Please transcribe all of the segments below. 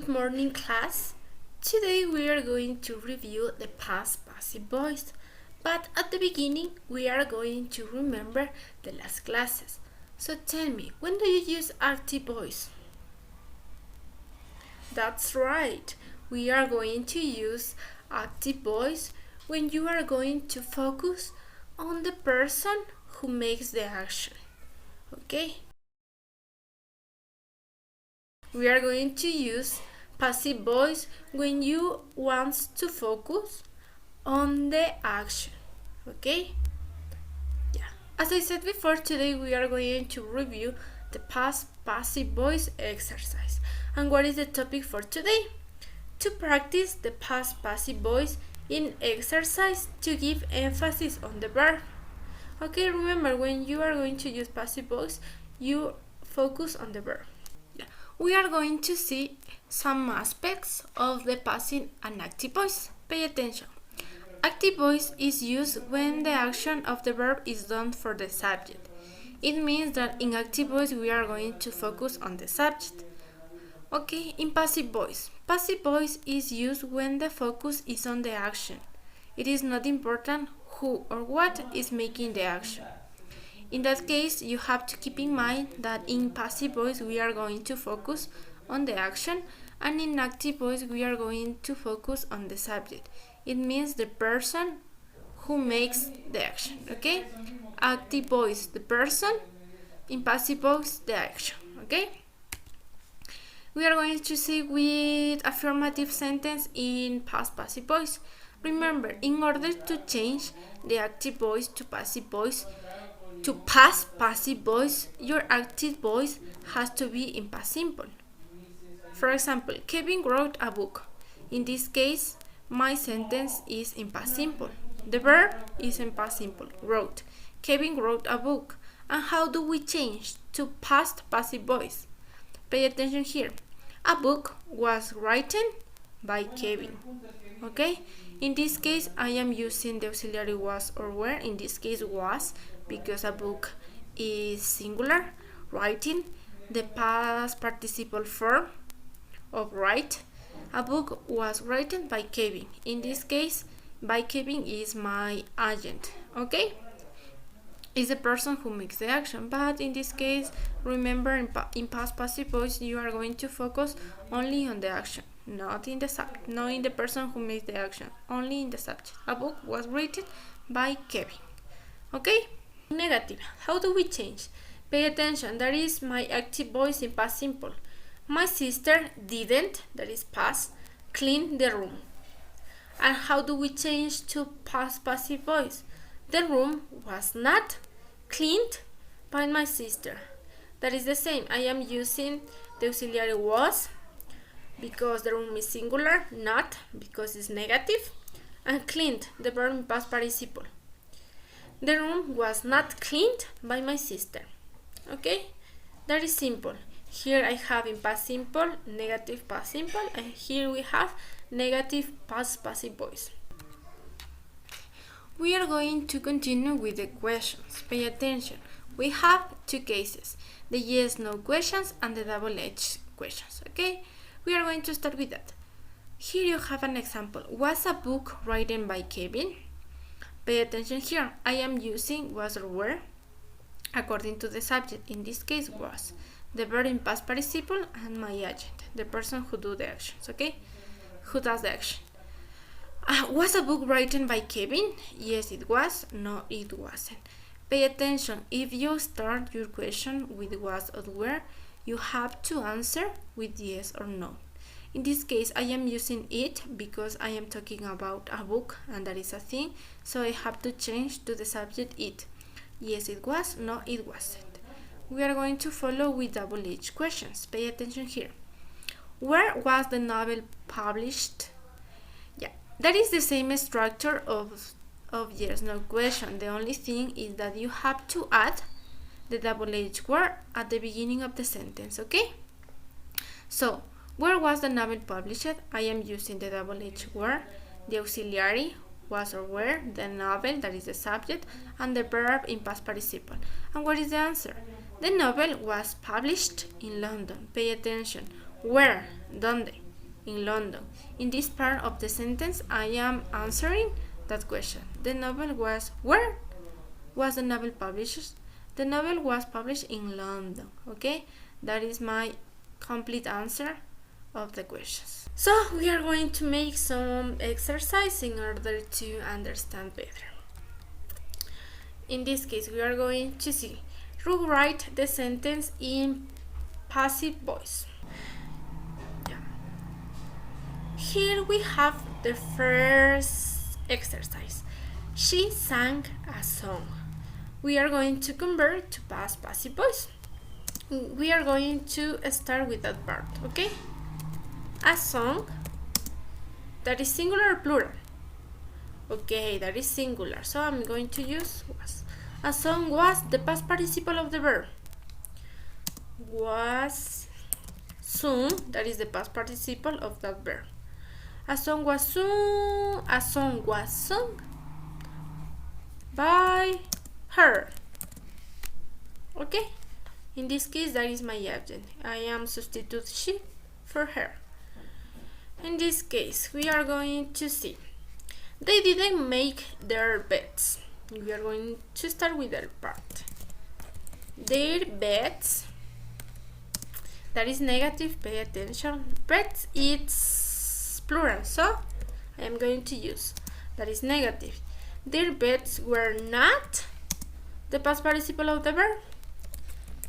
Good morning, class. Today we are going to review the past passive voice, but at the beginning we are going to remember the last classes. So tell me, when do you use active voice? That's right. We are going to use active voice when you are going to focus on the person who makes the action. Okay? We are going to use passive voice when you want to focus on the action. Okay? Yeah. As I said before, today we are going to review the past passive voice exercise. And what is the topic for today? To practice the past passive voice in exercise to give emphasis on the verb. Okay, remember when you are going to use passive voice, you focus on the verb. We are going to see some aspects of the passive and active voice. Pay attention. Active voice is used when the action of the verb is done for the subject. It means that in active voice we are going to focus on the subject. Okay, in passive voice is used when the focus is on the action. It is not important who or what is making the action. In that case, you have to keep in mind that in passive voice we are going to focus on the action, and in active voice we are going to focus on the subject. It means the person who makes the action, okay? Active voice, the person; in passive voice, the action, okay? We are going to see with affirmative sentence in past passive voice. Remember, in order to change the active voice to passive voice, to past passive voice, your active voice has to be in past simple. For example, Kevin wrote a book. In this case, my sentence is in past simple. The verb is in past simple, wrote. Kevin wrote a book. And how do we change to past passive voice? Pay attention here. A book was written by Kevin. Okay? In this case, I am using the auxiliary was or were. In this case, was, because a book is singular. Writing, the past participle form of write. A book was written by Kevin. In this case, by Kevin is my agent. Okay? Is the person who makes the action, but in this case, remember, in past passive voice you are going to focus only on the action, not in the subject, not in the person who makes the action, only in the subject. A book was written by Kevin. Okay? Negative. How do we change? Pay attention. That is my active voice in past simple. My sister didn't, that is past, clean the room. And how do we change to past passive voice? The room was not cleaned by my sister. That is the same. I am using the auxiliary was because the room is singular, not because it's negative, and cleaned, the verb in past participle. The room was not cleaned by my sister. Okay? That is simple. Here I have in past simple, negative past simple, and here we have negative past passive voice. We are going to continue with the questions. Pay attention. We have two cases, the yes-no questions and the double-edged questions. Okay? We are going to start with that. Here you have an example. Was a book written by Kevin? Pay attention here. I am using was or were according to the subject. In this case, was. The verb in past participle and my agent, the person who do the actions. Okay? Who does the action. Was a book written by Kevin? Yes, it was. No, it wasn't. Pay attention. If you start your question with was or were, you have to answer with yes or no. In this case, I am using it because I am talking about a book and that is a thing, so I have to change to the subject it. Yes, it was. No, it wasn't. We are going to follow with double-edged questions. Pay attention here. Where was the novel published? That is the same structure of yes, no question. The only thing is that you have to add the double-edged word at the beginning of the sentence, okay? So, where was the novel published? I am using the double-edged word, the auxiliary, was or were, the novel, that is the subject, and the verb in past participle. And what is the answer? The novel was published in London. Pay attention. Where? ¿Dónde? in London. In this part of the sentence, I am answering that question. The novel was, where was the novel published? The novel was published in London. Okay, that is my complete answer of the questions. So we are going to make some exercise in order to understand better. In this case, we are going to see, rewrite the sentence in passive voice. Here we have the first exercise. She sang a song. We are going to convert to past passive voice. We are going to start with that part, okay? A song, that is singular or plural? Okay, that is singular, so I'm going to use was. A song was the past participle of the verb. Was sung, that is the past participle of that verb. A song was sung, a song was sung by her. Okay, in this case that is my adjective. I am substitute she for her. In this case we are going to see, they didn't make their beds. We are going to start with their part. Their beds, that is negative, pay attention. Beds, it's plural, so I am going to use, that is negative. Their beds were not the past participle of the verb,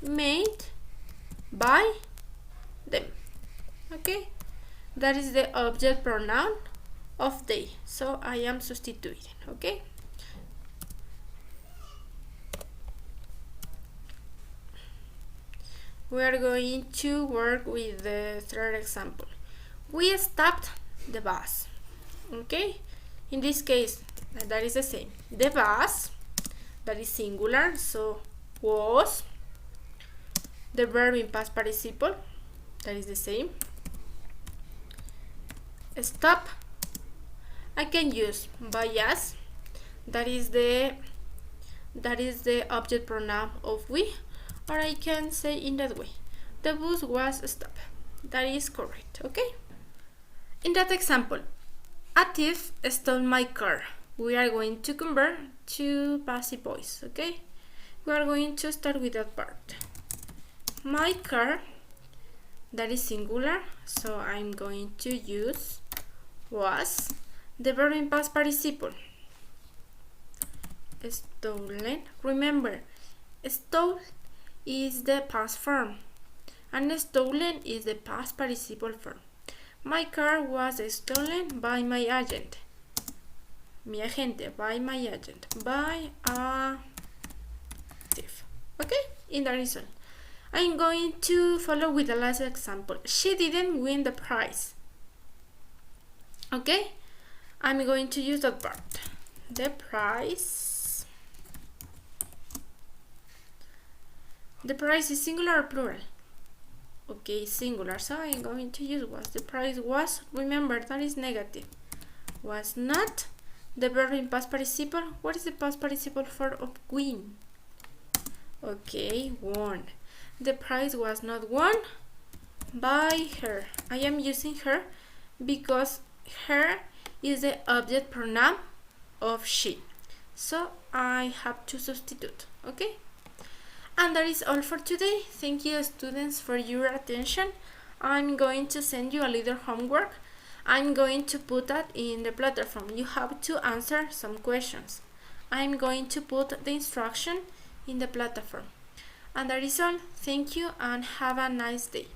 made by them. Okay, that is the object pronoun of they, so I am substituting. Okay, we are going to work with the third example. We stopped the bus. Okay, in this case that is the same. The bus, that is singular, so was. The verb in past participle, that is the same. Stop, I can use bias, that is the object pronoun of we, or I can say in that way, the bus was stopped. That is correct. Okay, in that example, a thief stole my car. We are going to convert to passive voice. Okay, we are going to start with that part. My car, that is singular, so I'm going to use was. The verb in past participle, stolen. Remember, stole is the past form and stolen is the past participle form. My car was stolen by my agent. Mi agente, by my agent, by a thief. Okay, in the reason. I'm going to follow with the last example. She didn't win the prize. Okay, I'm going to use that part. The prize. The prize is singular or plural? Okay, singular, so I'm going to use was. The prize was, remember that is negative. Was not. The verb in past participle. What is the past participle for of win? Okay, won. The prize was not won by her. I am using her because her is the object pronoun of she, so I have to substitute. Okay, and that is all for today. Thank you, students, for your attention. I'm going to send you a little homework. I'm going to put that in the platform. You have to answer some questions. I'm going to put the instruction in the platform. And that is all. Thank you and have a nice day.